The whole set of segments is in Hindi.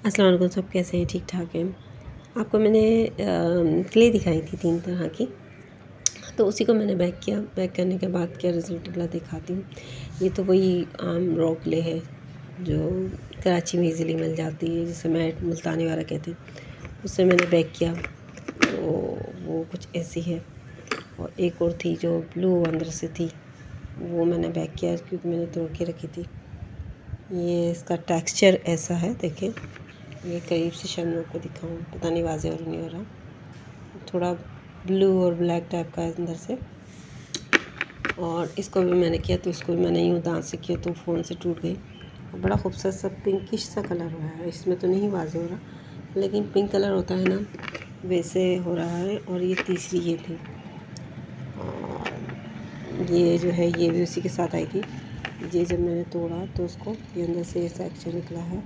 अस्सलाम वालेकुम, सब कैसे हैं? ठीक ठाक हैं। आपको मैंने क्ले दिखाई थी 3 तरह की, तो उसी को मैंने बैक किया। बैक करने के बाद क्या रिज़ल्ट निकला दिखाती हूँ। ये तो वही आम रॉ क्ले है जो कराची में इजीली मिल जाती है, जिसे मैट मुल्तानी वाला कहते हैं। उससे मैंने बैक किया तो वो कुछ ऐसी है। और एक और थी जो ब्लू अंदर से थी, वो मैंने बैक किया क्योंकि मैंने तोड़ के रखी थी। ये इसका टेक्सचर ऐसा है, देखें। ये करीब से शायद मैं आपको दिखाऊँ, पता नहीं वाज़ेह और नहीं हो रहा। थोड़ा ब्लू और ब्लैक टाइप का है अंदर से। और इसको भी मैंने किया तो इसको भी मैंने यूँ दांत से किया तो फ़ोन से टूट गई। बड़ा खूबसूरत सा पिंकिश सा कलर हुआ है। इसमें तो नहीं वाज़ेह हो रहा, लेकिन पिंक कलर होता है ना, वैसे हो रहा है। और ये तीसरी ये थी, और ये जो है ये भी उसी के साथ आई थी। ये जब मैंने तोड़ा तो उसको ये अंदर से ऐसा एक्चर निकला है।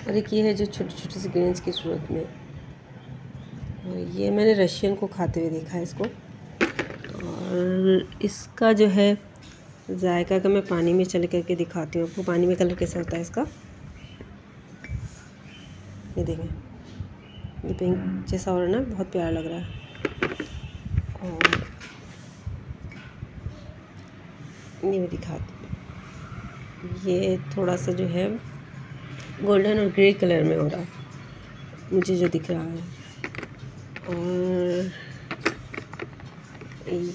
और एक ये है जो छोटी छोटी सी ग्रेन्स की सूरत में। और ये मैंने रशियन को खाते हुए देखा है इसको। और इसका जो है जायका का मैं पानी में चले करके दिखाती हूँ आपको। पानी में कलर कैसा होता है इसका, ये देखें। ये पिंक जैसा हो रहा है ना, बहुत प्यारा लग रहा है। और ये मैं दिखाती हूँ। ये थोड़ा सा जो है गोल्डन और ग्रे कलर में हो रहा है मुझे जो दिख रहा है। और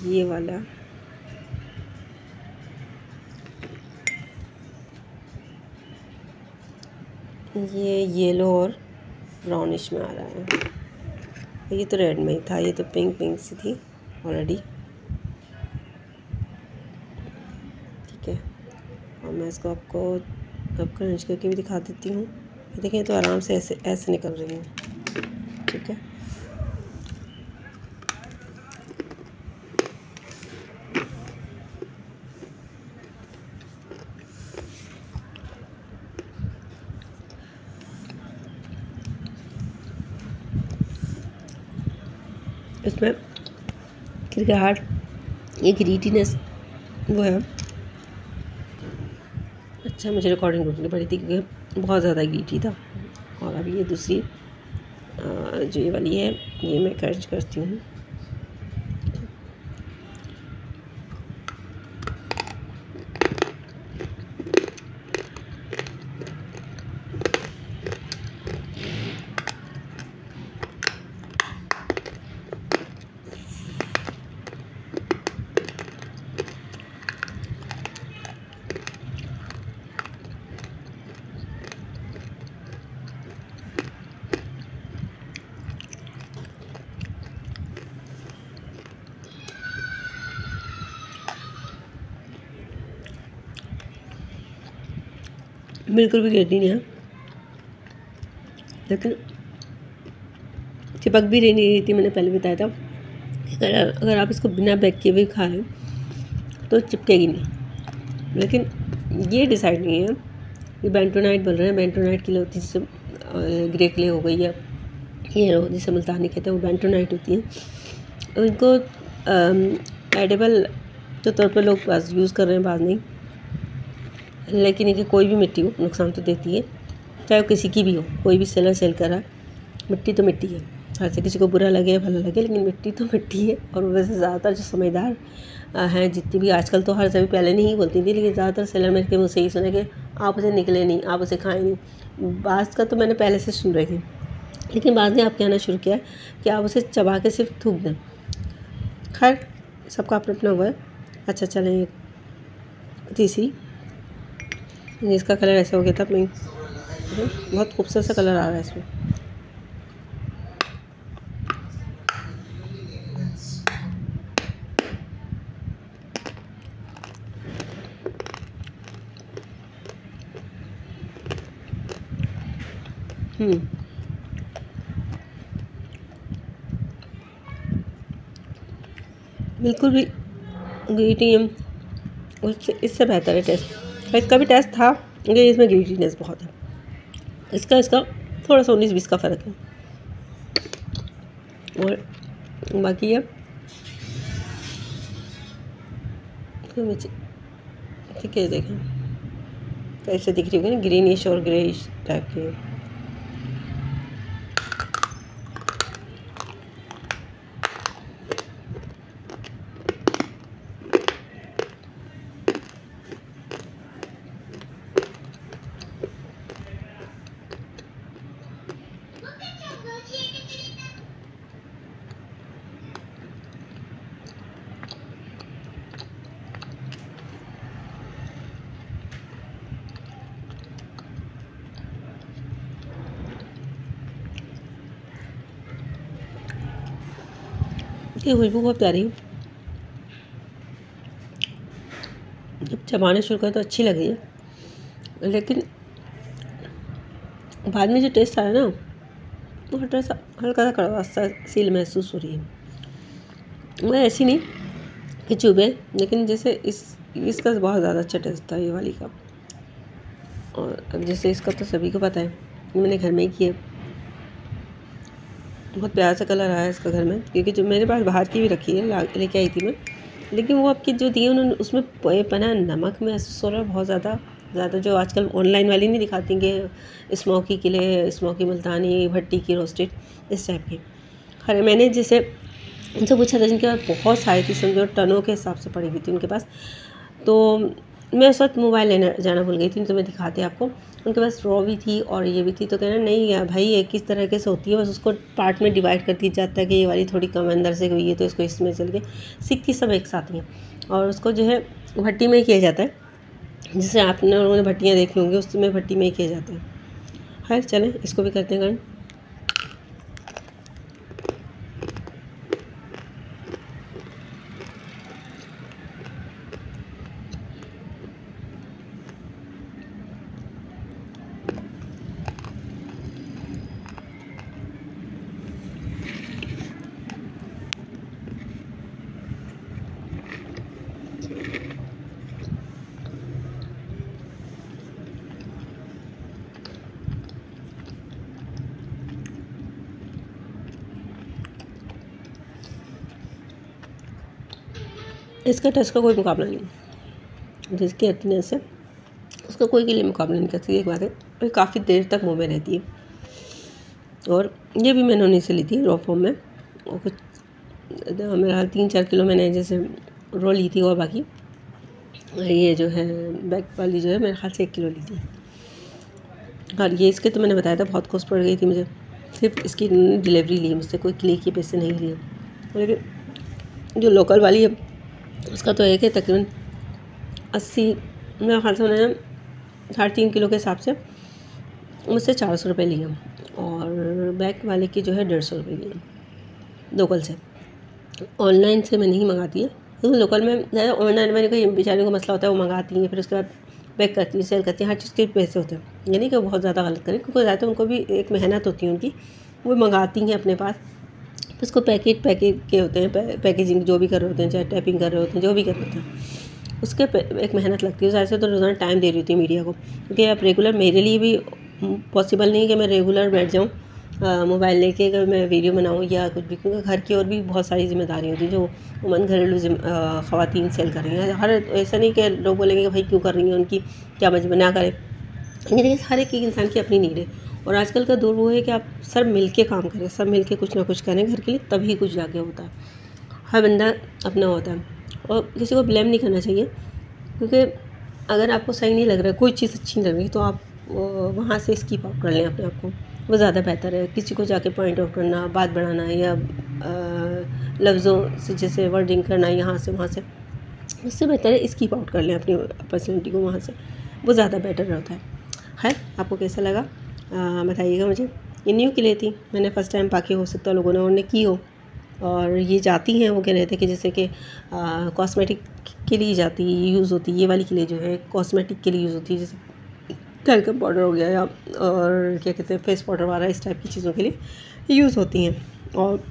ये वाला ये येलो और ब्राउनिश में आ रहा है। ये तो रेड में ही था, ये तो पिंक पिंक सी थी ऑलरेडी। ठीक है, और मैं इसको आपको अब क्रंच करके भी दिखा देती हूँ। ये देखें, तो आराम से ऐसे ऐसे निकल रही है। ठीक है, इसमें खिरखिराहट, ये ग्रीटीनेस वो है। अच्छा, मुझे रिकॉर्डिंग रुकनी पड़ी थी क्योंकि बहुत ज़्यादा ग्रीटी था। और अभी ये दूसरी जो ये वाली है, ये मैं क्रंच करती हूँ। बिल्कुल भी ग्रेटी नहीं है, लेकिन चिपक भी नहीं रही थी। मैंने पहले बताया था कि अगर आप इसको बिना बैक किए भी खाएं तो चिपकेगी नहीं। लेकिन ये डिसाइड नहीं है। ये बेंटोनाइट बन रहा है, बेंटोनाइट की होती है, जिससे ग्रे क्ले हो गई है, ये रो जिसे मुल्तानी कहते हैं, वो बेंटोनाइट होती है। और इनको एडिबल के तौर पर लोग बाज़ यूज़ कर रहे हैं, बाज़ नहीं। लेकिन ये कोई भी मिट्टी हो नुकसान तो देती है, चाहे वो किसी की भी हो। कोई भी सेलर सेल कर रहा है, मिट्टी तो मिट्टी है। हर से किसी को बुरा लगे या भला लगे, लेकिन मिट्टी तो मिट्टी है। और वैसे ज़्यादातर जो समझदार हैं, जितनी भी आजकल तो हर सभी पहले नहीं बोलती थी, लेकिन ज़्यादातर सेलर मेरे के मुझसे ही सुने कि आप उसे निकले नहीं, आप उसे खाएँ नहीं। बाज़ का तो मैंने पहले से सुन रही थी, लेकिन बाद में आप कहना शुरू किया कि आप उसे चबा के सिर्फ थूक दें। खैर, सबका अपना अपना हुआ है। अच्छा, चलें तीसरी। इसका कलर ऐसा हो गया था पिंक, बहुत खूबसूरत सा कलर आ रहा है इसमें। बिल्कुल भी ग्रीटी उससे इससे बेहतर है टेस्ट। इसका भी टेस्ट था, लेकिन इसमें ग्रीटीनेस बहुत है। इसका थोड़ा सा 19-20 का फ़र्क है। और बाकी है ठीक है, देखें। टाइप से दिख रही होगी ना, ग्रीनिश और ग्रेइश टाइप की। इसकी खुशबू बहुत प्यारी है, जब चबाना शुरू करें तो अच्छी लग रही है, लेकिन बाद में जो टेस्ट आया ना वो हल्का सा कड़वा सा सील महसूस हो रही है। मैं ऐसी नहीं कि चुभे, लेकिन जैसे इसका बहुत ज़्यादा अच्छा टेस्ट था ये वाली का। और अब जैसे इसका तो सभी को पता है, मैंने घर में ही किया, बहुत प्यारा सा कलर आया इसका घर में, क्योंकि जो मेरे पास बाहर की भी रखी है लेके आई थी मैं, लेकिन वो आपकी जो दी उन्होंने उसमें पना नमक महसूस हो रहा है बहुत ज़्यादा, जो आजकल ऑनलाइन वाली नहीं दिखाती कि स्मोकी के लिए स्मोकी मुल्तानी भट्टी की रोस्टेड इस टाइप की। खैर मैंने जैसे उनसे पूछा था, जिनके पास बहुत सारी थी, समझो टनों के हिसाब से पड़ी हुई थी उनके पास, तो मैं उस वक्त मोबाइल लेने जाना भूल गई थी, तो मैं दिखाते आपको। उनके पास रॉ भी थी और ये भी थी, तो कहना नहीं यार भाई एक किस तरीके से होती है, बस उसको पार्ट में डिवाइड कर दिया जाता है कि ये वाली थोड़ी कम अंदर से हुई है तो इसको इसमें चल के सिक्की सब एक साथ ही हैं, और उसको जो है भट्टी में ही किया जाता है, जैसे आपने लोगों ने भट्टियाँ देखी होंगी उसमें भट्टी में ही किया जाता है। खैर चलें इसको भी करते हैं गर्म। इसका टेस्ट का कोई मुकाबला नहीं, जिसकी अर्थनेस है उसका कोई के लिए मुकाबला नहीं कर सकती। एक बात है, ये काफ़ी देर तक मुँह में रहती है, और ये भी मैंने उन्हीं से ली थी रॉ फॉर्म में, और कुछ मेरा 3-4 किलो मैंने जैसे रॉ ली थी, और बाकी ये जो है बैग वाली जो है मेरे ख्याल से 1 किलो ली थी। और ये इसके तो मैंने बताया था बहुत कॉस्ट पड़ गई थी मुझे, सिर्फ इसकी डिलीवरी ली मुझसे, कोई किले के पैसे नहीं लिए। लेकिन जो लोकल वाली है उसका तो एक है तकरीबन 80, मेरे ख्याल से उन्होंने 3.5 किलो के हिसाब से मुझसे 400 रुपये लिए, और बैग वाले की जो है 150 रुपये लिए लोकल से। ऑनलाइन से मैं नहीं मंगाती है, क्योंकि लोकल में ज़्यादा ऑनलाइन में कोई बेचारे को मसला होता है, वो मंगाती हैं फिर उसके बाद पैक करती हैं, सेल करती हैं, हर चीज़ के पैसे होते हैं, यानी कि वो बहुत ज़्यादा गलत करें, क्योंकि ज़्यादा उनको भी एक मेहनत होती है उनकी, वो मंगाती हैं अपने पास, तो उसको पैकेट के होते हैं, पैकेजिंग जो भी कर रहे होते हैं, चाहे टैपिंग कर रहे होते हैं, जो भी कर रहे होते हैं, उसके एक मेहनत लगती है। ज़्यादा से तो रोज़ाना टाइम दे रही होती है मीडिया को, क्योंकि आप रेगुलर, मेरे लिए भी पॉसिबल नहीं कि मैं रेगुलर बैठ जाऊँ मोबाइल लेके अगर मैं वीडियो बनाऊँ या कुछ भी, क्योंकि घर की और भी बहुत सारी जिम्मेदारी होती है जो उमन घरेलू ख़वातीन सेल कर रही हैं। हर ऐसा नहीं कि लोग बोलेंगे कि भाई क्यों कर रही हैं, उनकी क्या मजबूरी ना करें, लेकिन हर एक इंसान की अपनी नीड है, और आजकल का दौर वो है कि आप सब मिल के काम करें, सब मिल के कुछ ना कुछ करें घर के लिए, तभी कुछ जाके होता है। हर बंदा अपना होता है, और किसी को ब्लेम नहीं करना चाहिए, क्योंकि अगर आपको सही नहीं लग रहा है, कोई चीज़ अच्छी नहीं लग रही, तो आप वहाँ से स्किप आउट कर लें अपने आप को, वो ज़्यादा बेहतर है। किसी को जाके पॉइंट आउट करना, बात बढ़ाना, या लफ्ज़ों से जैसे वर्डिंग करना यहाँ से वहाँ से, उससे बेहतर है स्किप आउट कर लें अपनी पर्सनैलिटी को वहाँ से, वो ज़्यादा बेटर रहता है। खैर आपको कैसा लगा बताइएगा मुझे। ये न्यू की लिए थी, मैंने फ़र्स्ट टाइम पाके, हो सकता है लोगों ने और ने की हो, और ये जाती हैं, वो कह रहे थे कि जैसे कि कॉस्मेटिक के लिए जाती यूज़ होती है, ये वाली के लिए जो है कॉस्मेटिक के लिए यूज़ होती है, जैसे टैल्कम पाउडर हो गया, या और क्या कहते हैं फेस पाउडर वाला, इस टाइप की चीज़ों के लिए यूज़ होती हैं। और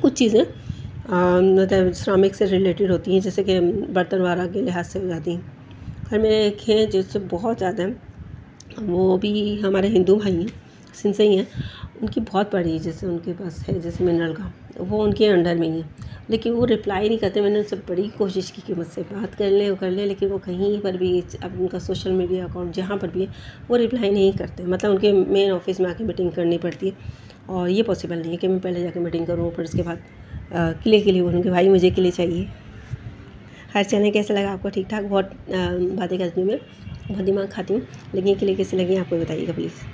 कुछ चीज़ें मतलब सिरामिक से रिलेटेड होती हैं, जैसे कि बर्तन वाला के लिहाज से हो जाती हैं। और मेरे एक हैं जिससे बहुत ज़्यादा हैं, वो भी हमारे हिंदू भाई हैं, सिंध से ही हैं, उनकी बहुत बड़ी जैसे उनके पास है जैसे मिनरल का, तो वो उनके अंडर में ही है, लेकिन वो रिप्लाई नहीं करते। मैंने उनसे बड़ी कोशिश की कि मुझसे बात कर लें, वो कर लें, लेकिन वो कहीं पर भी अब उनका सोशल मीडिया अकाउंट जहाँ पर भी है वो रिप्लाई नहीं करते। मतलब उनके मेन ऑफिस में आके मीटिंग करनी पड़ती है, और ये पॉसिबल नहीं है कि मैं पहले जाके मीटिंग करूँ, फिर उसके बाद किले के लिए बोलूँ कि भाई मुझे किले चाहिए। हर चैनल कैसा लगा आपको? ठीक ठाक, बहुत बातें करती हूँ मैं, बहुत दिमाग खाती हूँ, लेकिन ये किले कैसे लगी आपको बताइएगा प्लीज़।